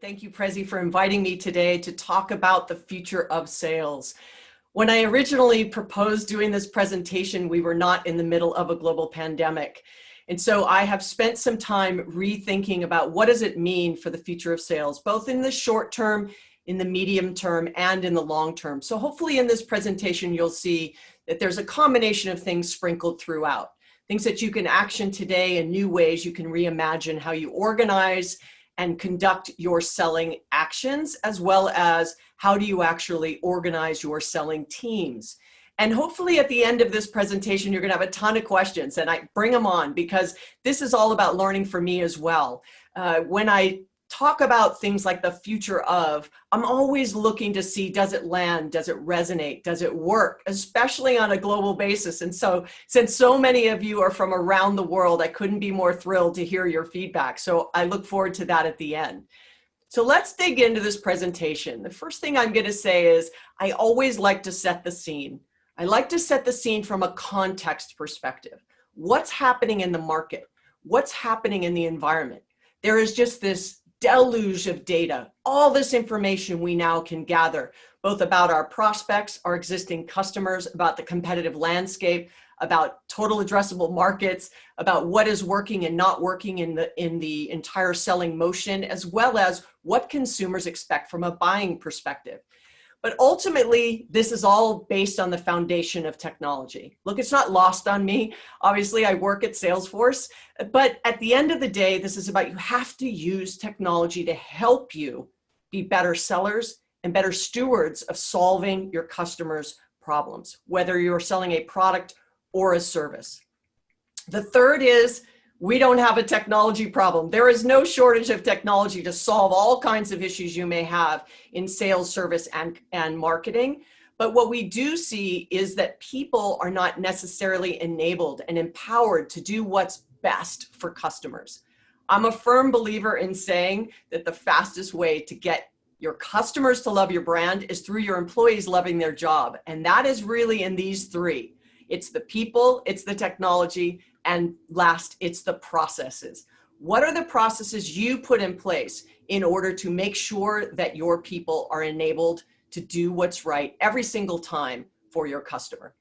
Thank you, Prezi, for inviting me today to talk about the future of sales. When I originally proposed doing this presentation, we were not in the middle of a global pandemic. And so I have spent some time rethinking about what does it mean for the future of sales, both in the short term, in the medium term, and in the long term. So hopefully in this presentation, you'll see that there's a combination of things sprinkled throughout. Things that you can action today and new ways you can reimagine how you organize and conduct your selling actions, as well as how do you actually organize your selling teams. And hopefully at the end of this presentation, you're gonna have a ton of questions, and I bring them on because this is all about learning for me as well. When I talk about things like the future of, I'm always looking to see, does it land? Does it resonate? Does it work? Especially on a global basis. And so since so many of you are from around the world, I couldn't be more thrilled to hear your feedback. So I look forward to that at the end. So let's dig into this presentation. The first thing I'm going to say is I always like to set the scene. I like to set the scene from a context perspective. What's happening in the market? What's happening in the environment? There is just this deluge of data, all this information we now can gather, both about our prospects, our existing customers, about the competitive landscape, about total addressable markets, about what is working and not working in the entire selling motion, as well as what consumers expect from a buying perspective. But ultimately, this is all based on the foundation of technology. Look, it's not lost on me. Obviously, I work at Salesforce, but at the end of the day, this is about you have to use technology to help you be better sellers and better stewards of solving your customers' problems, whether you're selling a product or a service. The third is we don't have a technology problem. There is no shortage of technology to solve all kinds of issues you may have in sales, service, and marketing. But what we do see is that people are not necessarily enabled and empowered to do what's best for customers. I'm a firm believer in saying that the fastest way to get your customers to love your brand is through your employees loving their job. And that is really in these three. It's the people, it's the technology, and last, it's the processes. What are the processes you put in place in order to make sure that your people are enabled to do what's right every single time for your customer?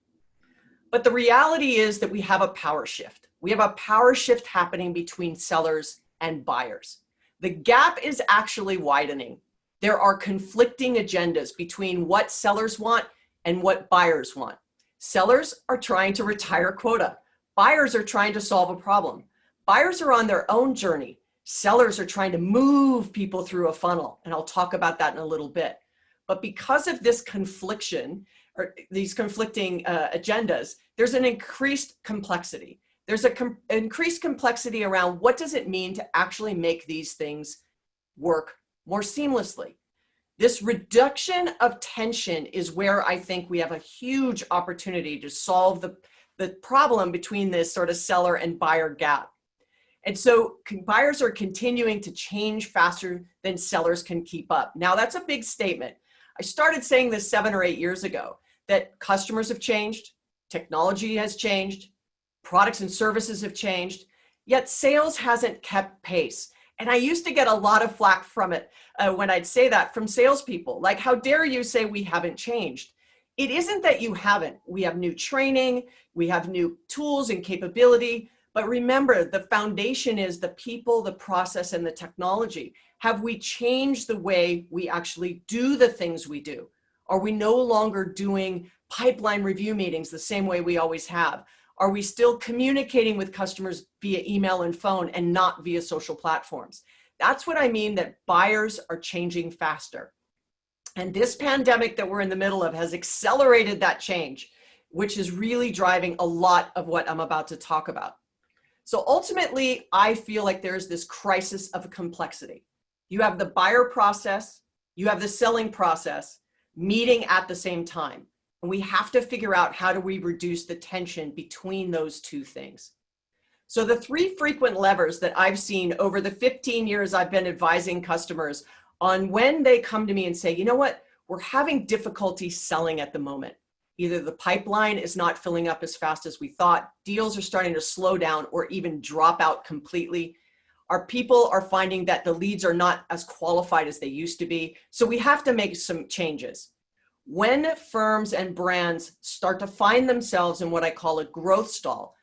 But the reality is that we have a power shift. We have a power shift happening between sellers and buyers. The gap is actually widening. There are conflicting agendas between what sellers want and what buyers want. Sellers are trying to retire quota. Buyers are trying to solve a problem. Buyers are on their own journey. Sellers are trying to move people through a funnel, and I'll talk about that in a little bit. But because of this confliction, or these conflicting agendas, there's an increased complexity. There's an increased complexity around what does it mean to actually make these things work more seamlessly. This reduction of tension is where I think we have a huge opportunity to solve the problem between this sort of seller and buyer gap. And so buyers are continuing to change faster than sellers can keep up. Now that's a big statement. I started saying this 7 or 8 years ago, that customers have changed, technology has changed, products and services have changed, yet sales hasn't kept pace. And I used to get a lot of flack from it when I'd say that from salespeople, like, how dare you say we haven't changed? It isn't that you haven't. We have new training, we have new tools and capability, but remember, the foundation is the people, the process, and the technology. Have we changed the way we actually do the things we do? Are we no longer doing pipeline review meetings the same way we always have? Are we still communicating with customers via email and phone and not via social platforms? That's what I mean, that buyers are changing faster. And this pandemic that we're in the middle of has accelerated that change, which is really driving a lot of what I'm about to talk about. So ultimately, I feel like there's this crisis of complexity. You have the buyer process, you have the selling process meeting at the same time. And we have to figure out how do we reduce the tension between those two things. So the 3 frequent levers that I've seen over the 15 years I've been advising customers on when they come to me and say, you know what, we're having difficulty selling at the moment. Either the pipeline is not filling up as fast as we thought, deals are starting to slow down or even drop out completely, Our people are finding that the leads are not as qualified as they used to be. So we have to make some changes. When firms and brands start to find themselves in what I call a growth stall,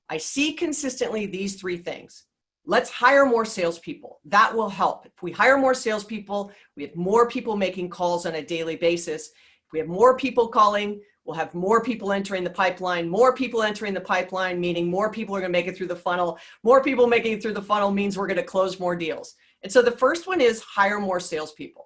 I see consistently these three things. Let's hire more salespeople. That will help. If we hire more salespeople, we have more people making calls on a daily basis. If we have more people calling, we'll have more people entering the pipeline. More people entering the pipeline, meaning more people are going to make it through the funnel. More people making it through the funnel means we're going to close more deals. And so the first one is hire more salespeople.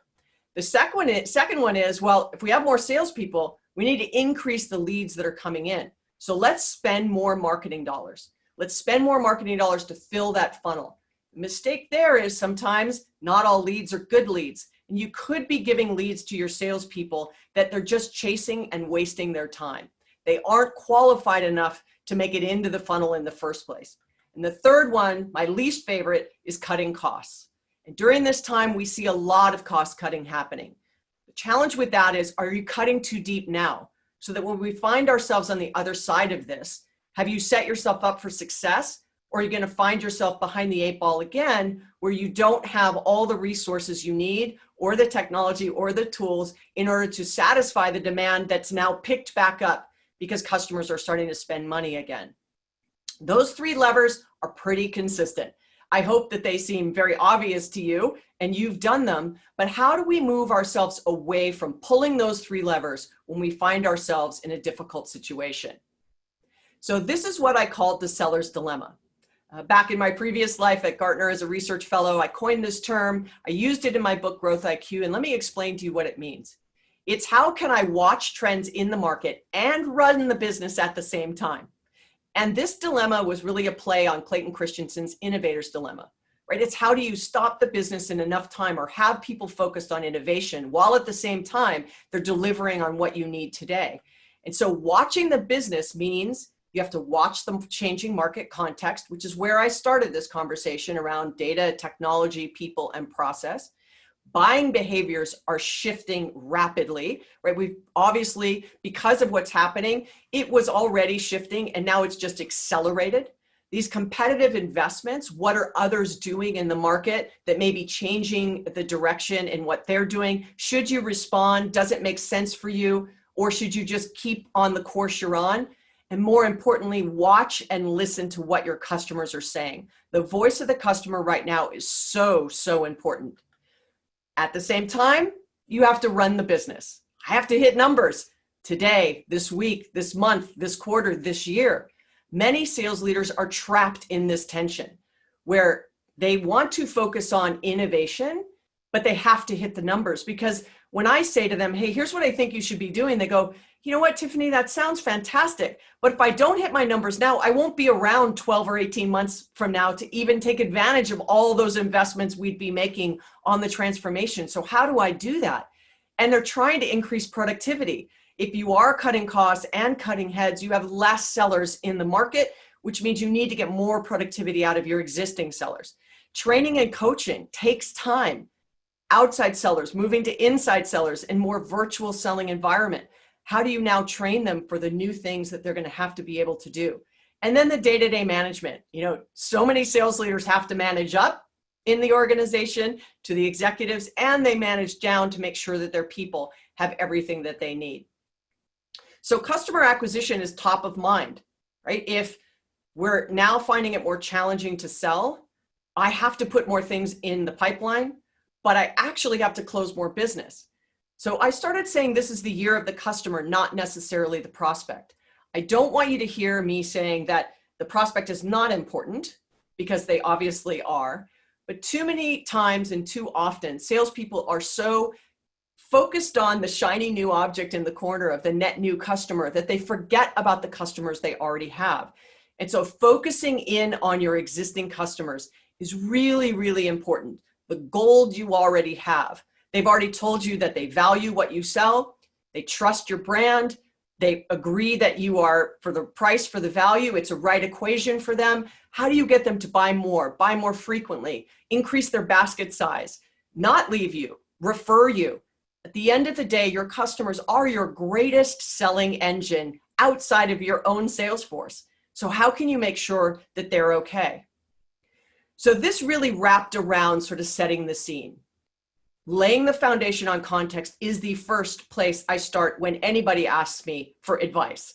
The second one is, well, if we have more salespeople, we need to increase the leads that are coming in. So let's spend more marketing dollars. Let's spend more marketing dollars to fill that funnel. The mistake there is sometimes not all leads are good leads. And you could be giving leads to your salespeople that they're just chasing and wasting their time. They aren't qualified enough to make it into the funnel in the first place. And the third one, my least favorite, is cutting costs. And during this time, we see a lot of cost cutting happening. The challenge with that is, are you cutting too deep now? So that when we find ourselves on the other side of this, have you set yourself up for success? Or are you going to find yourself behind the 8 ball again, where you don't have all the resources you need, or the technology, or the tools in order to satisfy the demand that's now picked back up because customers are starting to spend money again? Those three levers are pretty consistent. I hope that they seem very obvious to you and you've done them, but how do we move ourselves away from pulling those three levers when we find ourselves in a difficult situation? So this is what I called the seller's dilemma. Back in my previous life at Gartner as a research fellow, I coined this term. I used it in my book, Growth IQ, and let me explain to you what it means. It's how can I watch trends in the market and run the business at the same time? And this dilemma was really a play on Clayton Christensen's Innovator's Dilemma, right? It's how do you stop the business in enough time or have people focused on innovation while at the same time they're delivering on what you need today. And so watching the business means you have to watch the changing market context, which is where I started this conversation around data, technology, people, and process. Buying behaviors are shifting rapidly, right? We've obviously, because of what's happening, it was already shifting and now it's just accelerated. These competitive investments, what are others doing in the market that may be changing the direction in what they're doing? Should you respond? Does it make sense for you? Or should you just keep on the course you're on? And more importantly, watch and listen to what your customers are saying. The voice of the customer right now is so, so important. At the same time, you have to run the business. I have to hit numbers today, this week, this month, this quarter, this year. Many sales leaders are trapped in this tension where they want to focus on innovation, but they have to hit the numbers. Because when I say to them, hey, here's what I think you should be doing, they go, you know what, Tiffani, that sounds fantastic. But if I don't hit my numbers now, I won't be around 12 or 18 months from now to even take advantage of all those investments we'd be making on the transformation. So how do I do that? And they're trying to increase productivity. If you are cutting costs and cutting heads, you have less sellers in the market, which means you need to get more productivity out of your existing sellers. Training and coaching takes time. Outside sellers, moving to inside sellers in more virtual selling environment. How do you now train them for the new things that they're going to have to be able to do? And then the day-to-day management. You know, so many sales leaders have to manage up in the organization to the executives, and they manage down to make sure that their people have everything that they need. So customer acquisition is top of mind, right? If we're now finding it more challenging to sell, I have to put more things in the pipeline, but I actually have to close more business. So I started saying this is the year of the customer, not necessarily the prospect. I don't want you to hear me saying that the prospect is not important, because they obviously are. But too many times and too often, salespeople are so focused on the shiny new object in the corner of the net new customer that they forget about the customers they already have. And so focusing in on your existing customers is really, really important. The gold you already have. They've already told you that they value what you sell. They trust your brand. They agree that you are, for the price, for the value, it's a right equation for them. How do you get them to buy more frequently, increase their basket size, not leave you, refer you? At the end of the day, your customers are your greatest selling engine outside of your own Salesforce. So how can you make sure that they're okay? So this really wrapped around sort of setting the scene. Laying the foundation on context is the first place I start when anybody asks me for advice.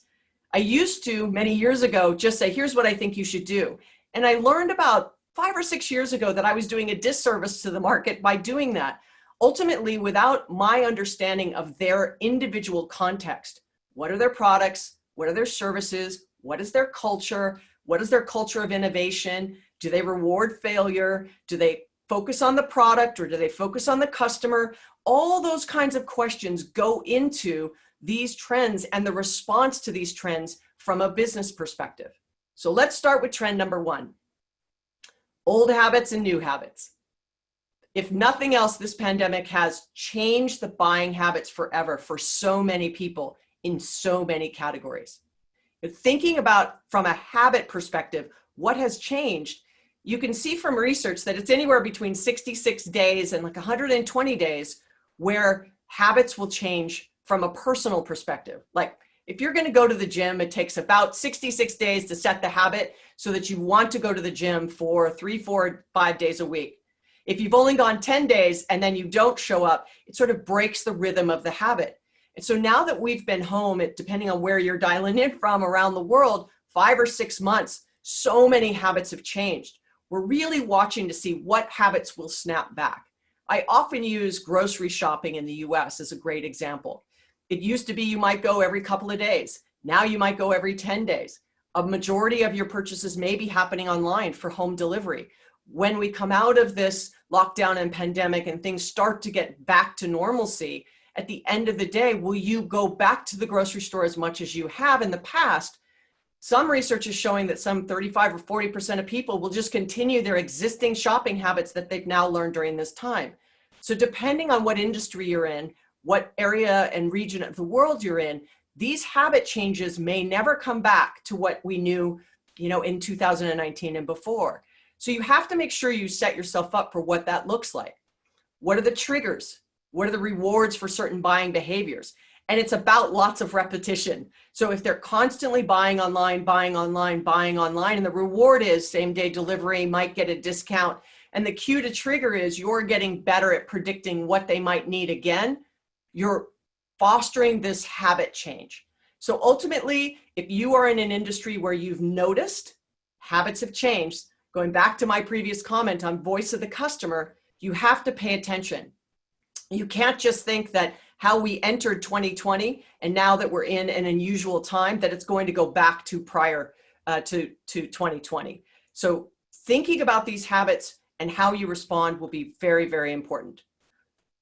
I used to, many years ago, just say, here's what I think you should do. And I learned about 5 or 6 years ago that I was doing a disservice to the market by doing that. Ultimately, without my understanding of their individual context, what are their products? What are their services? What is their culture? What is their culture of innovation? Do they reward failure? Do they focus on the product, or do they focus on the customer? All those kinds of questions go into these trends and the response to these trends from a business perspective. So let's start with trend number 1. Old habits and new habits. If nothing else, this pandemic has changed the buying habits forever for so many people in so many categories. But thinking about from a habit perspective, what has changed, you can see from research that it's anywhere between 66 days and like 120 days where habits will change from a personal perspective. Like if you're going to go to the gym, it takes about 66 days to set the habit so that you want to go to the gym for 3, 4, 5 days a week. If you've only gone 10 days and then you don't show up, it sort of breaks the rhythm of the habit. And so now that we've been home, depending on where you're dialing in from around the world, 5 or 6 months, so many habits have changed. We're really watching to see what habits will snap back. I often use grocery shopping in the US as a great example. It used to be you might go every couple of days. Now you might go every 10 days. A majority of your purchases may be happening online for home delivery. When we come out of this lockdown and pandemic and things start to get back to normalcy, at the end of the day, will you go back to the grocery store as much as you have in the past? Some research is showing that some 35 or 40% of people will just continue their existing shopping habits that they've now learned during this time. So depending on what industry you're in, what area and region of the world you're in, these habit changes may never come back to what we knew, in 2019 and before. So you have to make sure you set yourself up for what that looks like. What are the triggers? What are the rewards for certain buying behaviors? And it's about lots of repetition. So if they're constantly buying online, and the reward is same day delivery, might get a discount, and the cue to trigger is you're getting better at predicting what they might need again, you're fostering this habit change. So ultimately, if you are in an industry where you've noticed habits have changed, going back to my previous comment on voice of the customer, you have to pay attention. You can't just think that how we entered 2020 and now that we're in an unusual time, that it's going to go back to prior to 2020. So thinking about these habits and how you respond will be very, very important.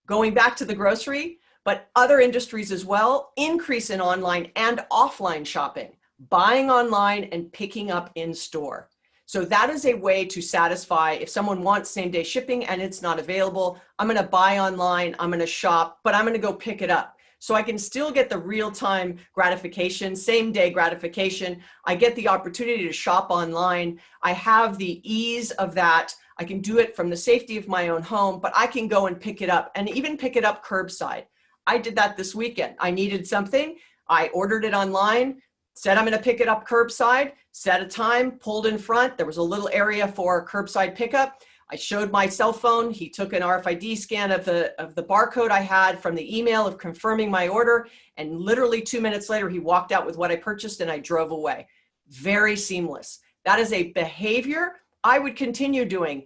Going back to the grocery, but other industries as well, increase in online and offline shopping, buying online and picking up in store. So that is a way to satisfy if someone wants same day shipping and it's not available, I'm going to buy online, I'm going to shop, but I'm going to go pick it up. So I can still get the real-time gratification, same day gratification. I get the opportunity to shop online. I have the ease of that. I can do it from the safety of my own home, but I can go and pick it up and even pick it up curbside. I did that this weekend. I needed something. I ordered it online, said I'm going to pick it up curbside, set a time, pulled in front. There was a little area for curbside pickup. I showed my cell phone. He took an RFID scan of the barcode I had from the email of confirming my order. And literally 2 minutes later, he walked out with what I purchased and I drove away. Very seamless. That is a behavior I would continue doing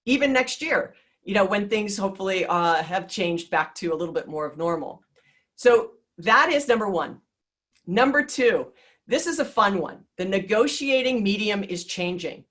even next year, when things hopefully have changed back to a little bit more of normal. So that is number 1. Number 2, this is a fun one. The negotiating medium is changing.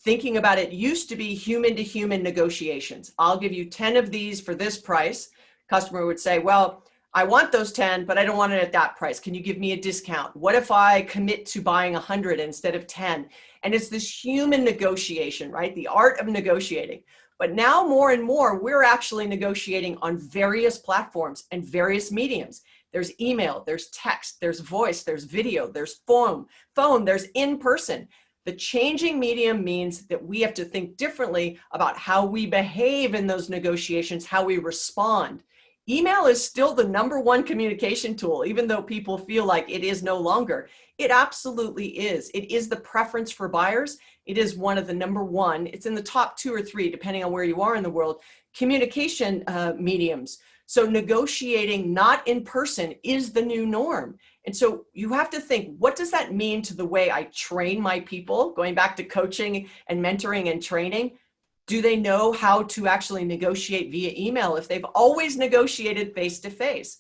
Thinking about it used to be human to human negotiations. I'll give you 10 of these for this price. Customer would say, well, I want those 10, but I don't want it at that price. Can you give me a discount? What if I commit to buying 100 instead of 10? And it's this human negotiation, right? The art of negotiating. But now more and more, we're actually negotiating on various platforms and various mediums. There's email, there's text, there's voice, there's video, there's phone, there's in-person. The changing medium means that we have to think differently about how we behave in those negotiations, how we respond. Email is still the #1 communication tool, even though people feel like it is no longer. It absolutely is. It is the preference for buyers. It is one of the #1. It's in the top 2 or 3, depending on where you are in the world, communication mediums. So negotiating not in person is the new norm. And so you have to think, what does that mean to the way I train my people? Going back to coaching and mentoring and training. Do they know how to actually negotiate via email if they've always negotiated face-to-face?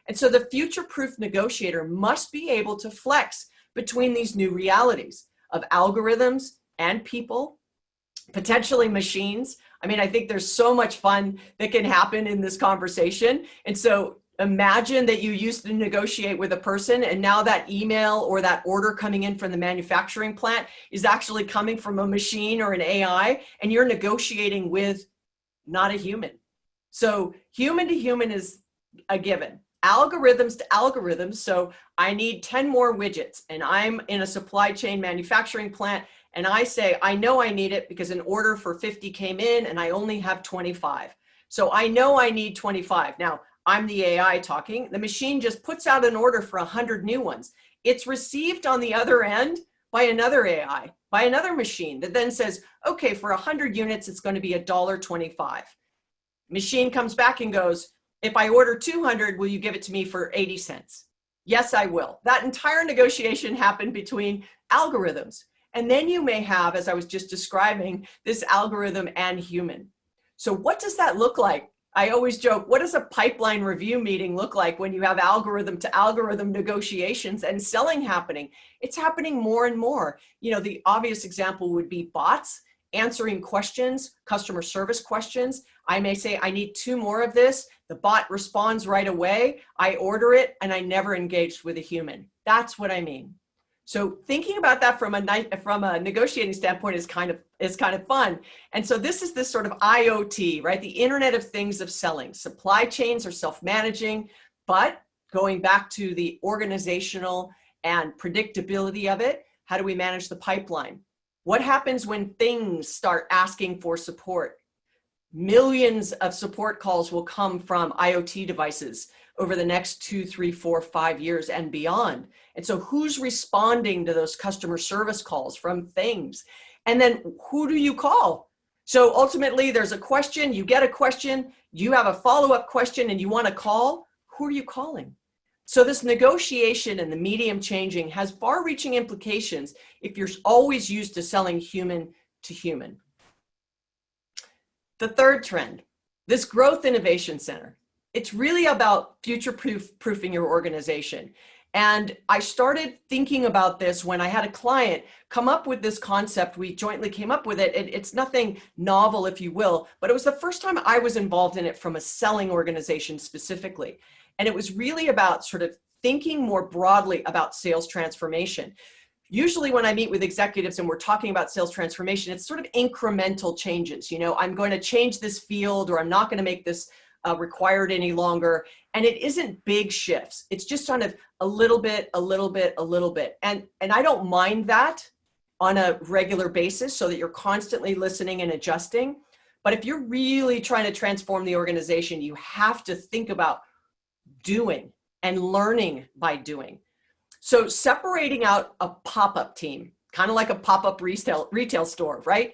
And so the future-proof negotiator must be able to flex between these new realities of algorithms and people, potentially machines. I mean, I think there's so much fun that can happen in this conversation. And so imagine that you used to negotiate with a person, and now that email or that order coming in from the manufacturing plant is actually coming from a machine or an AI, and you're negotiating with not a human. So human to human is a given. Algorithms to algorithms. So I need 10 more widgets, and I'm in a supply chain manufacturing plant, and I say, I know I need it because an order for 50 came in and I only have 25. So I know I need 25. Now, I'm the AI talking. The machine just puts out an order for 100 new ones. It's received on the other end by another AI, by another machine that then says, okay, for 100 units, it's going to be $1.25. Machine comes back and goes, if I order 200, will you give it to me for 80 cents? Yes, I will. That entire negotiation happened between algorithms. And then you may have, as I was just describing, this algorithm and human. So what does that look like? I always joke, what does a pipeline review meeting look like when you have algorithm to algorithm negotiations and selling happening? It's happening more and more. You know, the obvious example would be bots answering questions, customer service questions. I may say, I need 2 more of this. The bot responds right away. I order it, and I never engaged with a human. That's what I mean. So thinking about that from a negotiating standpoint is kind of fun. And so this is this sort of IoT, right? The Internet of Things of selling. Supply chains are self-managing, but going back to the organizational and predictability of it, how do we manage the pipeline? What happens when things start asking for support? Millions of support calls will come from IoT devices over the next 2, 3, 4, 5 years and beyond. And so who's responding to those customer service calls from things? And then who do you call? So ultimately there's a question, you get a question, you have a follow-up question, and you want to call. Who are you calling? So this negotiation and the medium changing has far-reaching implications if you're always used to selling human to human. The third trend, this growth innovation center. It's really about future-proofing your organization. And I started thinking about this when I had a client come up with this concept. We jointly came up with it. It's nothing novel, if you will, but it was the first time I was involved in it from a selling organization specifically. And it was really about sort of thinking more broadly about sales transformation. Usually when I meet with executives and we're talking about sales transformation, it's sort of incremental changes. You know, I'm going to change this field, or I'm not going to make this required any longer. And it isn't big shifts. It's just kind of a little bit, a little bit, a little bit. And I don't mind that on a regular basis so that you're constantly listening and adjusting. But if you're really trying to transform the organization, you have to think about doing and learning by doing. So separating out a pop-up team, kind of like a pop-up retail store, right?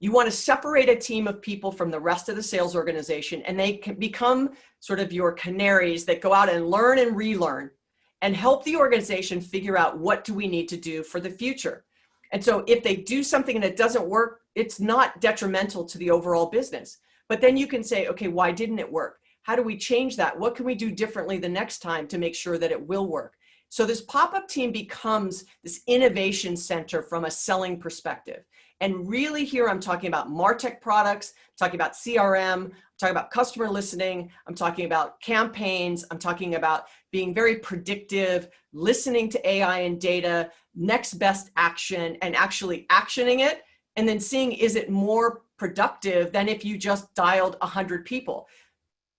You want to separate a team of people from the rest of the sales organization, and they can become sort of your canaries that go out and learn and relearn and help the organization figure out what do we need to do for the future. And so if they do something and it doesn't work, it's not detrimental to the overall business. But then you can say, okay, why didn't it work? How do we change that? What can we do differently the next time to make sure that it will work? So this pop-up team becomes this innovation center from a selling perspective. And really here, I'm talking about MarTech products, I'm talking about CRM, I'm talking about customer listening, I'm talking about campaigns, I'm talking about being very predictive, listening to AI and data, next best action, and actually actioning it, and then seeing, is it more productive than if you just dialed 100 people?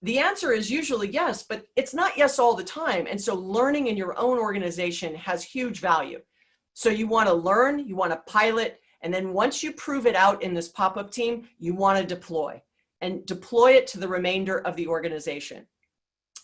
The answer is usually yes, but it's not yes all the time. And so learning in your own organization has huge value. So you want to learn, you want to pilot, and then once you prove it out in this pop-up team, you want to deploy and deploy it to the remainder of the organization.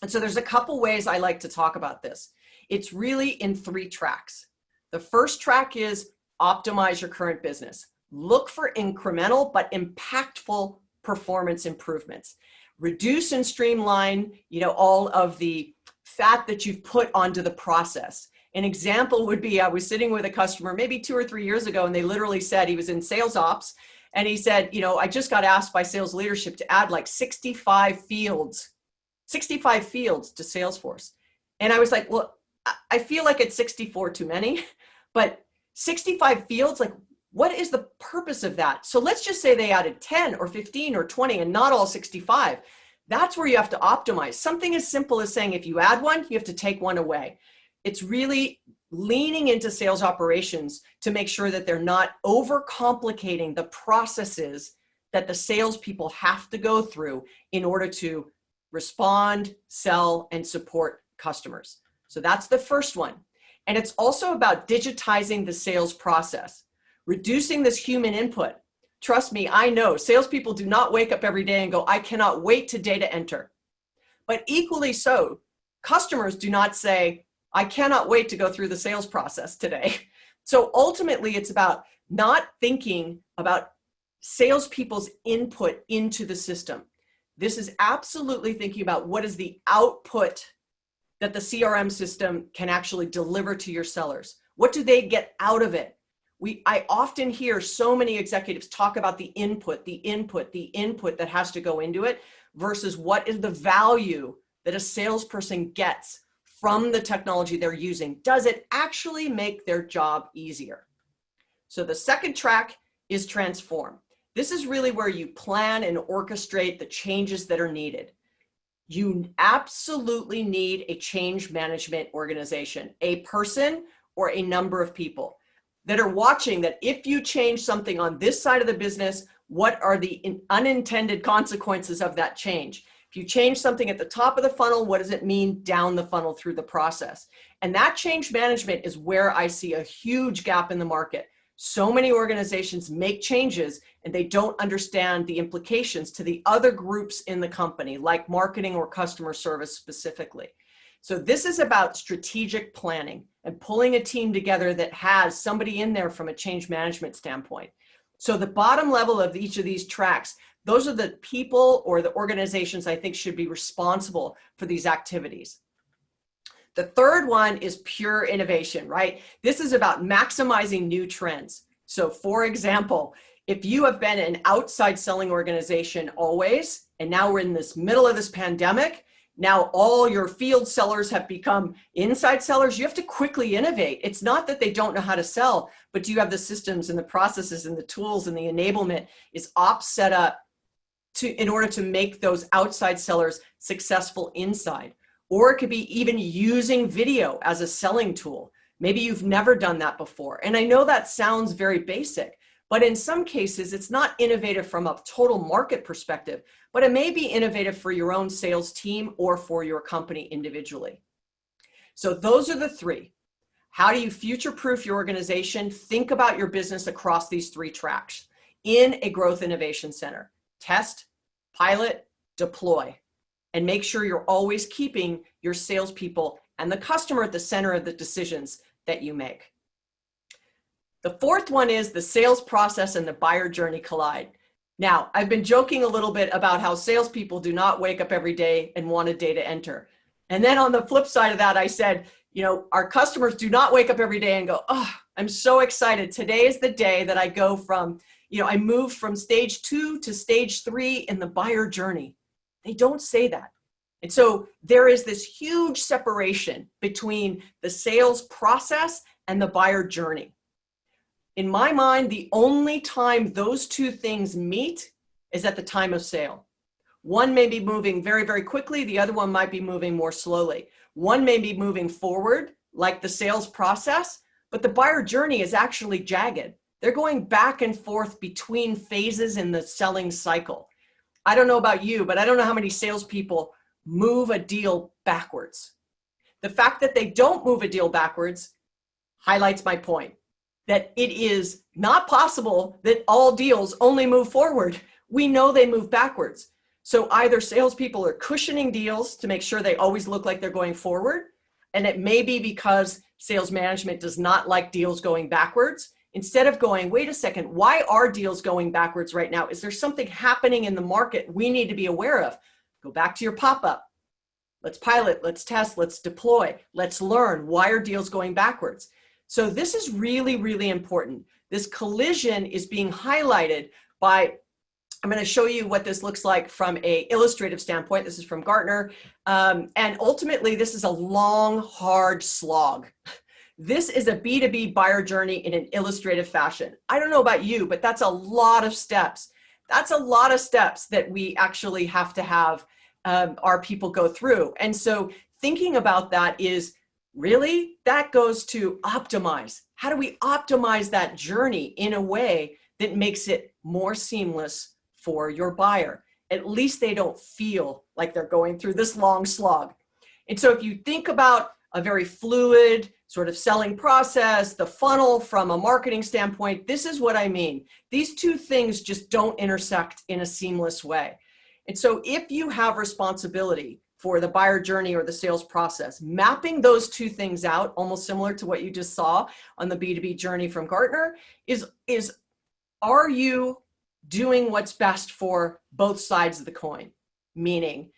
And so there's a couple ways I like to talk about this. It's really in 3 tracks. The first track is optimize your current business. Look for incremental but impactful performance improvements. Reduce and streamline, all of the fat that you've put onto the process. An example would be, I was sitting with a customer maybe 2 or 3 years ago, and they literally said, he was in sales ops, and he said, I just got asked by sales leadership to add like 65 fields to Salesforce. And I was like, well, I feel like it's 64 too many, but 65 fields, like, what is the purpose of that? So let's just say they added 10 or 15 or 20 and not all 65. That's where you have to optimize. Something as simple as saying, if you add one, you have to take one away. It's really leaning into sales operations to make sure that they're not overcomplicating the processes that the salespeople have to go through in order to respond, sell, and support customers. So that's the first one. And it's also about digitizing the sales process, reducing this human input. Trust me, I know salespeople do not wake up every day and go, I cannot wait to data enter. But equally so, customers do not say, I cannot wait to go through the sales process today. So ultimately, it's about not thinking about salespeople's input into the system. This is absolutely thinking about what is the output that the CRM system can actually deliver to your sellers. What do they get out of it? I often hear so many executives talk about the input that has to go into it versus what is the value that a salesperson gets from the technology they're using. Does it actually make their job easier? So the second track is transform. This is really where you plan and orchestrate the changes that are needed. You absolutely need a change management organization, a person or a number of people that are watching that if you change something on this side of the business, what are the unintended consequences of that change? If you change something at the top of the funnel, what does it mean down the funnel through the process? And that change management is where I see a huge gap in the market. So many organizations make changes and they don't understand the implications to the other groups in the company, like marketing or customer service specifically. So this is about strategic planning and pulling a team together that has somebody in there from a change management standpoint. So the bottom level of each of these tracks, those are the people or the organizations I think should be responsible for these activities. The third one is pure innovation, right? This is about maximizing new trends. So for example, if you have been an outside selling organization always, and now we're in this middle of this pandemic, now all your field sellers have become inside sellers, you have to quickly innovate. It's not that they don't know how to sell, but do you have the systems and the processes and the tools and the enablement? Is ops set up in order to make those outside sellers successful inside? Or it could be even using video as a selling tool. Maybe you've never done that before. And I know that sounds very basic, but in some cases, it's not innovative from a total market perspective, but it may be innovative for your own sales team or for your company individually. So those are the 3. How do you future-proof your organization? Think about your business across these 3 tracks in a growth innovation center. Test, pilot, deploy, and make sure you're always keeping your salespeople and the customer at the center of the decisions that you make. The fourth one is the sales process and the buyer journey collide. Now, I've been joking a little bit about how salespeople do not wake up every day and want a data enter. And then on the flip side of that, I said, our customers do not wake up every day and go, oh, I'm so excited. Today is the day that I go from, I moved from stage 2 to stage 3 in the buyer journey. They don't say that. And so there is this huge separation between the sales process and the buyer journey. In my mind, the only time those 2 things meet is at the time of sale. One may be moving very, very quickly. The other one might be moving more slowly. One may be moving forward, like the sales process, but the buyer journey is actually jagged. They're going back and forth between phases in the selling cycle. I don't know about you, but I don't know how many salespeople move a deal backwards. The fact that they don't move a deal backwards highlights my point, that it is not possible that all deals only move forward. We know they move backwards. So either salespeople are cushioning deals to make sure they always look like they're going forward, and it may be because sales management does not like deals going backwards. Instead of going, wait a second, why are deals going backwards right now? Is there something happening in the market we need to be aware of? Go back to your pop-up. Let's pilot, let's test, let's deploy, let's learn. Why are deals going backwards? So this is really, really important. This collision is being highlighted by, I'm going to show you what this looks like from an illustrative standpoint. This is from Gartner. And ultimately, this is a long, hard slog. This is a B2B buyer journey in an illustrative fashion. I don't know about you, but that's a lot of steps. That's a lot of steps that we actually have to have our people go through. And so thinking about that is really, that goes to optimize. How do we optimize that journey in a way that makes it more seamless for your buyer? At least they don't feel like they're going through this long slog. And so if you think about a very fluid sort of selling process, the funnel from a marketing standpoint, this is what I mean. These two things just don't intersect in a seamless way. And so if you have responsibility for the buyer journey or the sales process, mapping those two things out, almost similar to what you just saw on the B2B journey from Gartner, is are you doing what's best for both sides of the coin? Meaning,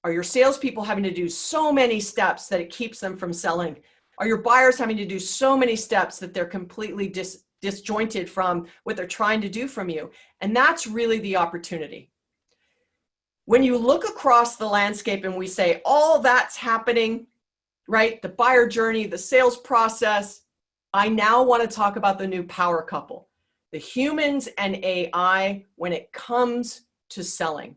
are your salespeople having to do so many steps that it keeps them from selling? Are your buyers having to do so many steps that they're completely disjointed from what they're trying to do from you? And that's really the opportunity. When you look across the landscape and we say, all that's happening, right? The buyer journey, the sales process, I now want to talk about the new power couple, the humans and AI when it comes to selling.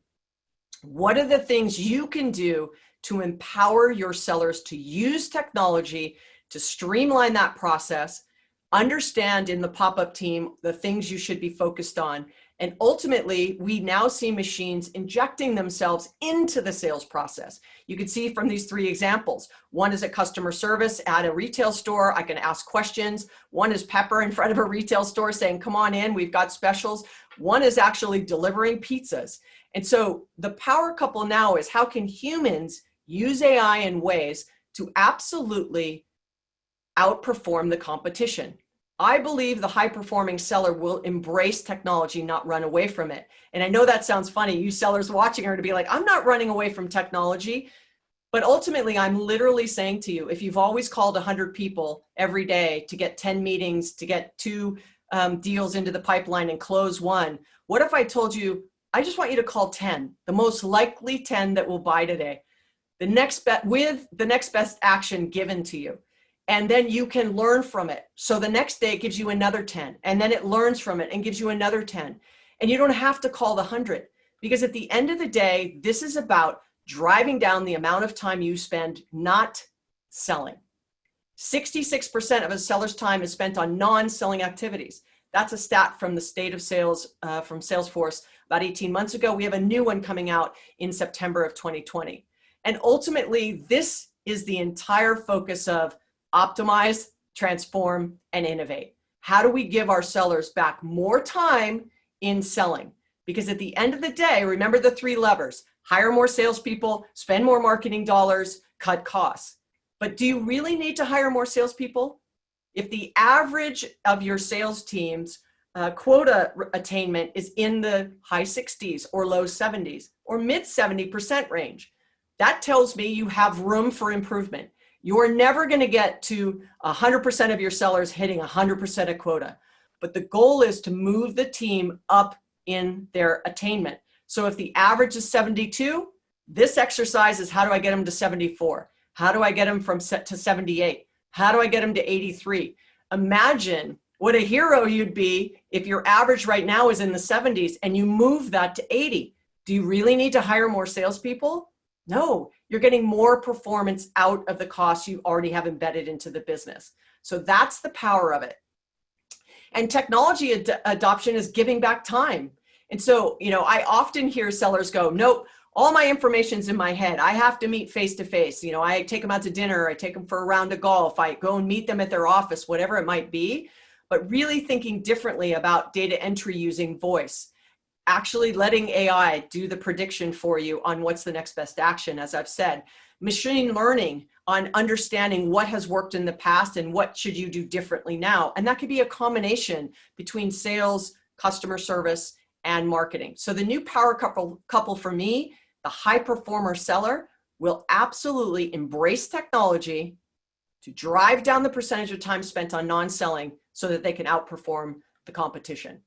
What are the things you can do to empower your sellers to use technology to streamline that process, understand in the pop-up team the things you should be focused on, and ultimately, we now see machines injecting themselves into the sales process. You can see from these three examples. One is a customer service at a retail store. I can ask questions. One is Pepper in front of a retail store saying, come on in, we've got specials. One is actually delivering pizzas. And so the power couple now is how can humans use AI in ways to absolutely outperform the competition? I believe the high-performing seller will embrace technology, not run away from it. And I know that sounds funny. You sellers watching are to be like, I'm not running away from technology. But ultimately, I'm literally saying to you, if you've always called 100 people every day to get 10 meetings, to get 2 deals into the pipeline and close 1, what if I told you, I just want you to call 10, the most likely 10 that will buy today, with the next best action given to you. And then you can learn from it. So the next day it gives you another 10, and then it learns from it and gives you another 10. And you don't have to call the 100, because at the end of the day, this is about driving down the amount of time you spend not selling. 66% of a seller's time is spent on non-selling activities. That's a stat from the state of sales from Salesforce about 18 months ago. We have a new one coming out in September of 2020. And ultimately, this is the entire focus of optimize, transform, and innovate. How do we give our sellers back more time in selling? Because at the end of the day, remember the 3 levers: hire more salespeople, spend more marketing dollars, cut costs. But do you really need to hire more salespeople? If the average of your sales team's quota attainment is in the high 60s or low 70s or mid 70% range, that tells me you have room for improvement. You're never going to get to 100% of your sellers hitting 100% of quota. But the goal is to move the team up in their attainment. So if the average is 72, this exercise is how do I get them to 74? How do I get them to 78? How do I get them to 83? Imagine what a hero you'd be if your average right now is in the 70s and you move that to 80. Do you really need to hire more salespeople? No, you're getting more performance out of the costs you already have embedded into the business. So that's the power of it. And technology adoption is giving back time. And so, I often hear sellers go, nope, all my information's in my head. I have to meet face to face. I take them out to dinner. I take them for a round of golf. I go and meet them at their office, whatever it might be. But really thinking differently about data entry using voice. actually letting AI do the prediction for you on what's the next best action, as I've said. Machine learning on understanding what has worked in the past and what should you do differently now. And that could be a combination between sales, customer service, and marketing. So the new power couple for me, the high performer seller, will absolutely embrace technology to drive down the percentage of time spent on non-selling so that they can outperform the competition.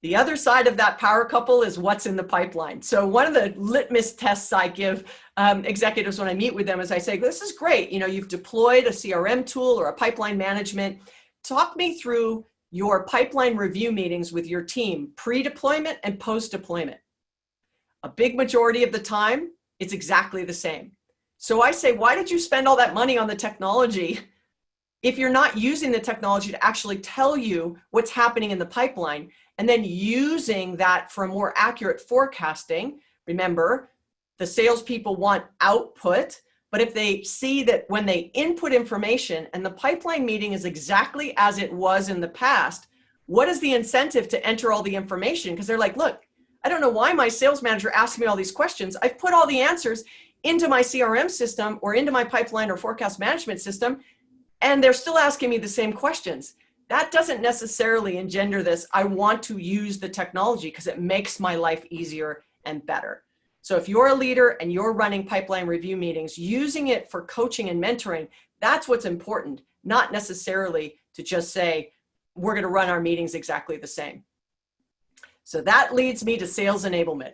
The other side of that power couple is what's in the pipeline. So one of the litmus tests I give executives when I meet with them is I say, this is great. You know, you've deployed a CRM tool or a pipeline management. Talk me through your pipeline review meetings with your team, pre-deployment and post-deployment. A big majority of the time, it's exactly the same. So I say, why did you spend all that money on the technology if you're not using the technology to actually tell you what's happening in the pipeline, and then using that for more accurate forecasting? Remember, the salespeople want output, but if they see that when they input information and the pipeline meeting is exactly as it was in the past, what is the incentive to enter all the information? Because they're like, look, I don't know why my sales manager asked me all these questions. I've put all the answers into my CRM system or into my pipeline or forecast management system, and they're still asking me the same questions. That doesn't necessarily engender this. I want to use the technology because it makes my life easier and better. So if you're a leader and you're running pipeline review meetings, using it for coaching and mentoring, that's what's important, not necessarily to just say, we're going to run our meetings exactly the same. So that leads me to sales enablement.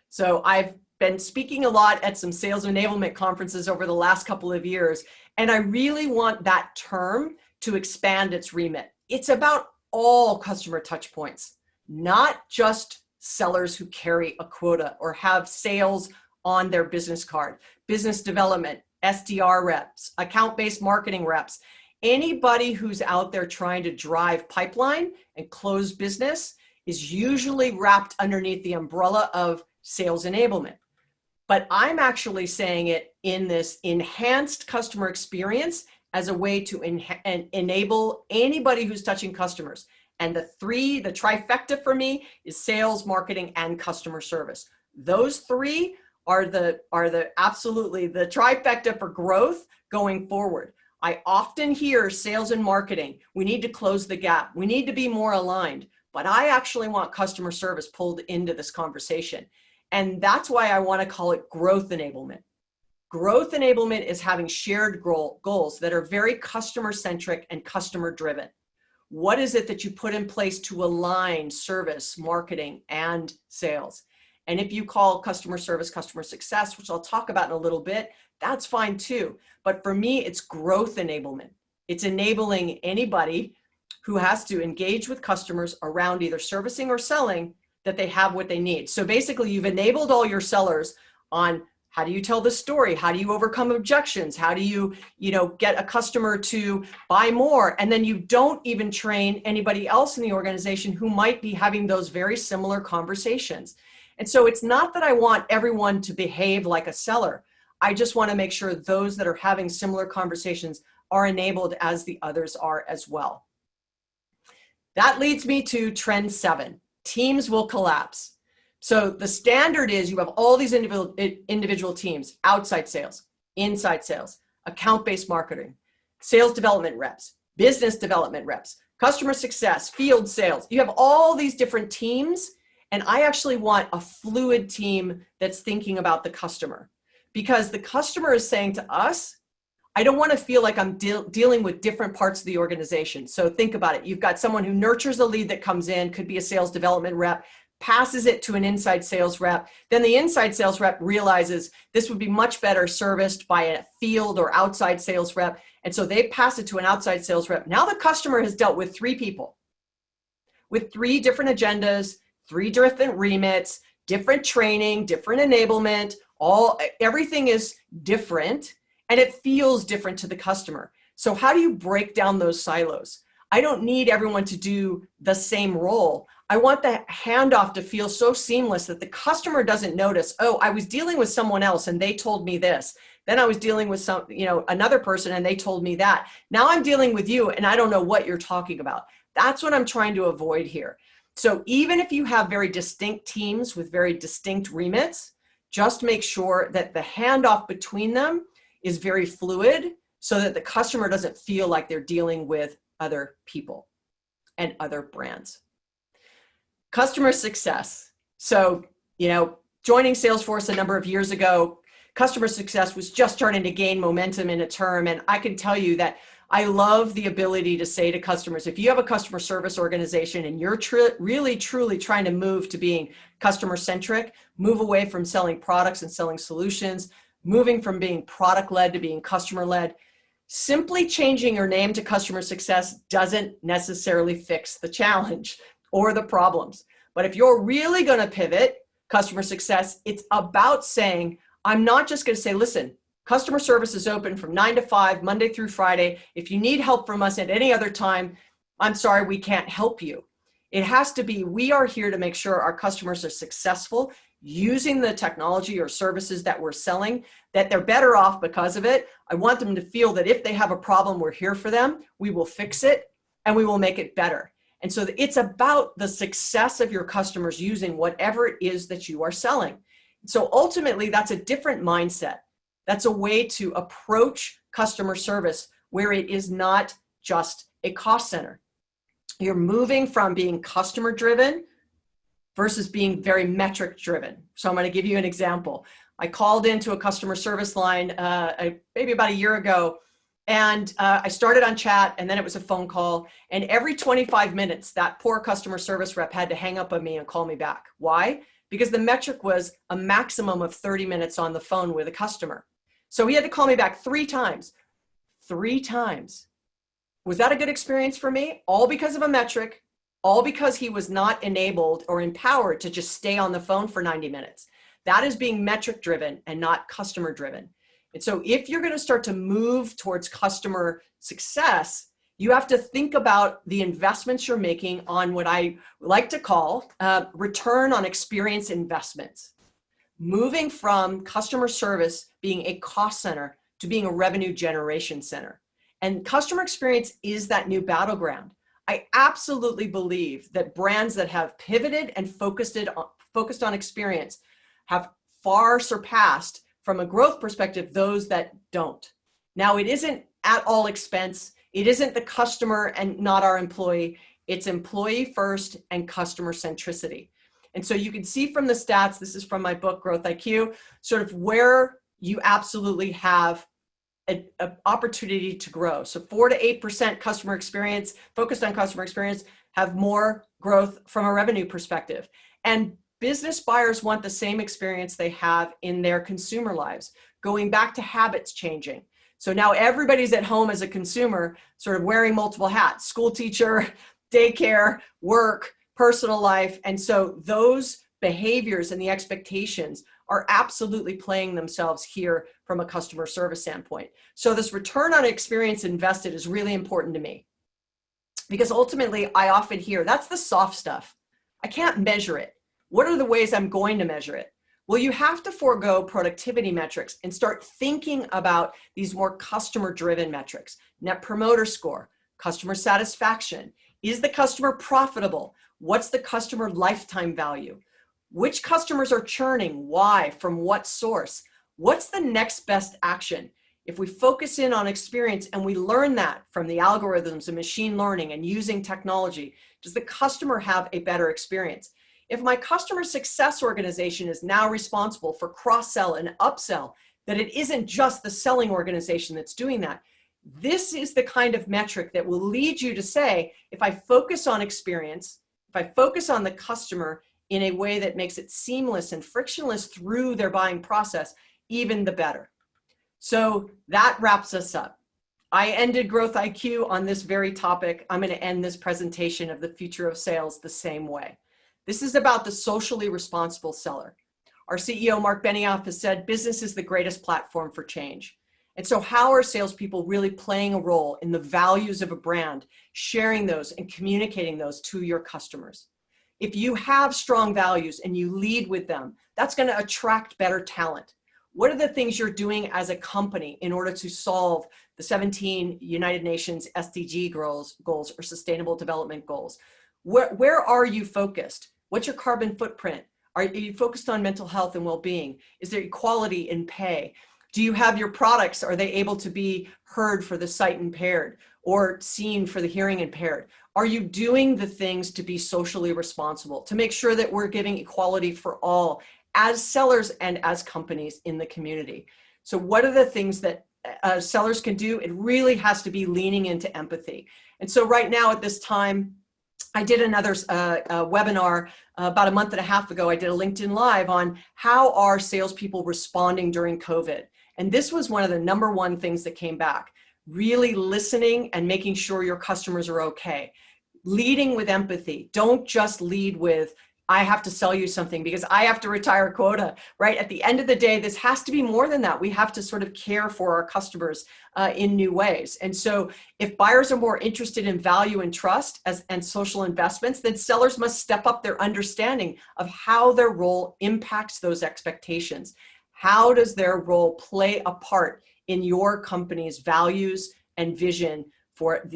So I've been speaking a lot at some sales enablement conferences over the last couple of years, and I really want that term to expand its remit. It's about all customer touch points, not just sellers who carry a quota or have sales on their business card, business development, SDR reps, account-based marketing reps, anybody who's out there trying to drive pipeline and close business is usually wrapped underneath the umbrella of sales enablement. But I'm actually saying it in this enhanced customer experience as a way to enable anybody who's touching customers. And the trifecta for me is sales, marketing, and customer service. Those three are absolutely the trifecta for growth going forward. I often hear sales and marketing, we need to close the gap. We need to be more aligned. But I actually want customer service pulled into this conversation. And that's why I want to call it growth enablement. Growth enablement is having shared goals that are very customer-centric and customer-driven. What is it that you put in place to align service, marketing, and sales? And if you call customer service customer success, which I'll talk about in a little bit, that's fine too. But for me, it's growth enablement. It's enabling anybody who has to engage with customers around either servicing or selling that they have what they need. So basically, you've enabled all your sellers on how do you tell the story? How do you overcome objections? How do you get a customer to buy more? And then you don't even train anybody else in the organization who might be having those very similar conversations. And so it's not that I want everyone to behave like a seller. I just want to make sure those that are having similar conversations are enabled as the others are as well. That leads me to trend 7. Teams will collapse. So the standard is you have all these individual teams, outside sales, inside sales, account-based marketing, sales development reps, business development reps, customer success, field sales. You have all these different teams, and I actually want a fluid team that's thinking about the customer, because the customer is saying to us, I don't want to feel like I'm dealing with different parts of the organization. So think about it. You've got someone who nurtures a lead that comes in, could be a sales development rep, passes it to an inside sales rep. Then the inside sales rep realizes this would be much better serviced by a field or outside sales rep. And so they pass it to an outside sales rep. Now the customer has dealt with 3 people with 3 different agendas, 3 different remits, different training, different enablement, everything is different. And it feels different to the customer. So how do you break down those silos? I don't need everyone to do the same role. I want the handoff to feel so seamless that the customer doesn't notice, oh, I was dealing with someone else and they told me this. Then I was dealing with another person and they told me that. Now I'm dealing with you and I don't know what you're talking about. That's what I'm trying to avoid here. So even if you have very distinct teams with very distinct remits, just make sure that the handoff between them is very fluid so that the customer doesn't feel like they're dealing with other people and other brands. Customer success. So, joining Salesforce a number of years ago, customer success was just starting to gain momentum in a term. And I can tell you that I love the ability to say to customers, if you have a customer service organization and you're really, truly trying to move to being customer centric, move away from selling products and selling solutions, moving from being product led to being customer led, simply changing your name to customer success doesn't necessarily fix the challenge or the problems. But if you're really going to pivot customer success, it's about saying, I'm not just going to say, listen, customer service is open from 9 to 5, Monday through Friday. If you need help from us at any other time, I'm sorry, we can't help you. It has to be, we are here to make sure our customers are successful using the technology or services that we're selling, that they're better off because of it. I want them to feel that if they have a problem, we're here for them, we will fix it, and we will make it better. And so it's about the success of your customers using whatever it is that you are selling. So ultimately, that's a different mindset. That's a way to approach customer service where it is not just a cost center. You're moving from being customer driven versus being very metric driven. So I'm going to give you an example. I called into a customer service line maybe about a year ago, and I started on chat, and then it was a phone call. And every 25 minutes, that poor customer service rep had to hang up on me and call me back. Why? Because the metric was a maximum of 30 minutes on the phone with a customer. So he had to call me back 3 times. 3 times. Was that a good experience for me? All because of a metric, all because he was not enabled or empowered to just stay on the phone for 90 minutes. That is being metric driven and not customer driven. And so if you're going to start to move towards customer success, you have to think about the investments you're making on what I like to call return on experience investments. Moving from customer service being a cost center to being a revenue generation center. And customer experience is that new battleground. I absolutely believe that brands that have pivoted and focused on experience have far surpassed, from a growth perspective, those that don't. Now, it isn't at all expense. It isn't the customer and not our employee. It's employee first and customer centricity. And so you can see from the stats, this is from my book, Growth IQ, sort of where you absolutely have an opportunity to grow. So 4 to 8% customer experience, focused on customer experience, have more growth from a revenue perspective. And business buyers want the same experience they have in their consumer lives, going back to habits changing. So now everybody's at home as a consumer, sort of wearing multiple hats, school teacher, daycare, work, personal life. And so those behaviors and the expectations are absolutely playing themselves here from a customer service standpoint. So this return on experience invested is really important to me, because ultimately I often hear that's the soft stuff. I can't measure it. What are the ways I'm going to measure it? Well, you have to forego productivity metrics and start thinking about these more customer-driven metrics. Net promoter score, customer satisfaction. Is the customer profitable? What's the customer lifetime value? Which customers are churning? Why? From what source? What's the next best action? If we focus in on experience and we learn that from the algorithms and machine learning and using technology, does the customer have a better experience? If my customer success organization is now responsible for cross-sell and upsell, that it isn't just the selling organization that's doing that, this is the kind of metric that will lead you to say, if I focus on experience, if I focus on the customer in a way that makes it seamless and frictionless through their buying process, even the better. So that wraps us up. I ended Growth IQ on this very topic. I'm going to end this presentation of the future of sales the same way. This is about the socially responsible seller. Our CEO, Mark Benioff, has said business is the greatest platform for change. And so how are salespeople really playing a role in the values of a brand, sharing those and communicating those to your customers? If you have strong values and you lead with them, that's going to attract better talent. What are the things you're doing as a company in order to solve the 17 United Nations SDG goals or Sustainable Development Goals? Where are you focused? What's your carbon footprint? Are you focused on mental health and well-being? Is there equality in pay? Do you have your products, are they able to be heard for the sight impaired or seen for the hearing impaired? Are you doing the things to be socially responsible, to make sure that we're giving equality for all as sellers and as companies in the community? So what are the things that sellers can do? It really has to be leaning into empathy. And so right now at this time, I did another webinar about a month and a half ago. I did a LinkedIn Live on how are salespeople responding during COVID. And this was one of the #1 things that came back. Really listening and making sure your customers are okay. Leading with empathy. Don't just lead with, I have to sell you something because I have to retire quota, right? At the end of the day, this has to be more than that. We have to sort of care for our customers in new ways. And so if buyers are more interested in value and trust and social investments, then sellers must step up their understanding of how their role impacts those expectations. How does their role play a part in your company's values and vision for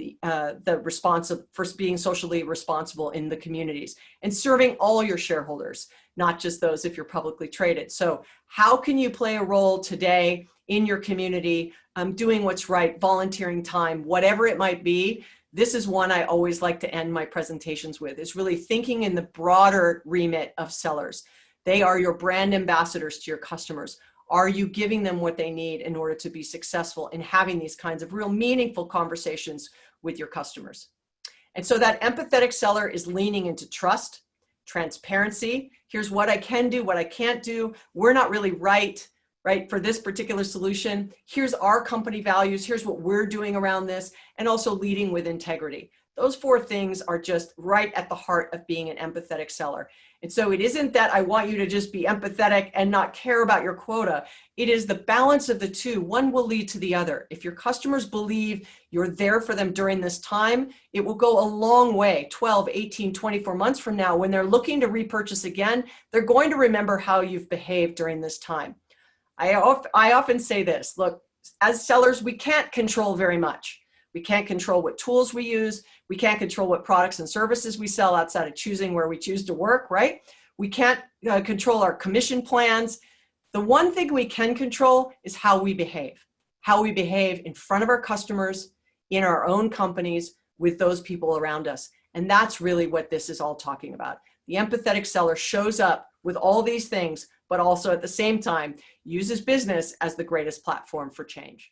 for being socially responsible in the communities and serving all your shareholders, not just those if you're publicly traded. So how can you play a role today in your community, doing what's right, volunteering time, whatever it might be? This is one I always like to end my presentations with, is really thinking in the broader remit of sellers. They are your brand ambassadors to your customers. Are you giving them what they need in order to be successful in having these kinds of real meaningful conversations with your customers? And so that empathetic seller is leaning into trust, transparency. Here's what I can do, what I can't do. We're not really right for this particular solution. Here's our company values. Here's what we're doing around this. And also leading with integrity. Those 4 things are just right at the heart of being an empathetic seller. And so it isn't that I want you to just be empathetic and not care about your quota. It is the balance of the two. One will lead to the other. If your customers believe you're there for them during this time, it will go a long way, 12, 18, 24 months from now. When they're looking to repurchase again, they're going to remember how you've behaved during this time. I often say this, look, as sellers, we can't control very much. We can't control what tools we use. We can't control what products and services we sell outside of choosing where we choose to work, right? We can't control our commission plans. The one thing we can control is how we behave in front of our customers, in our own companies, with those people around us. And that's really what this is all talking about. The empathetic seller shows up with all these things, but also at the same time uses business as the greatest platform for change.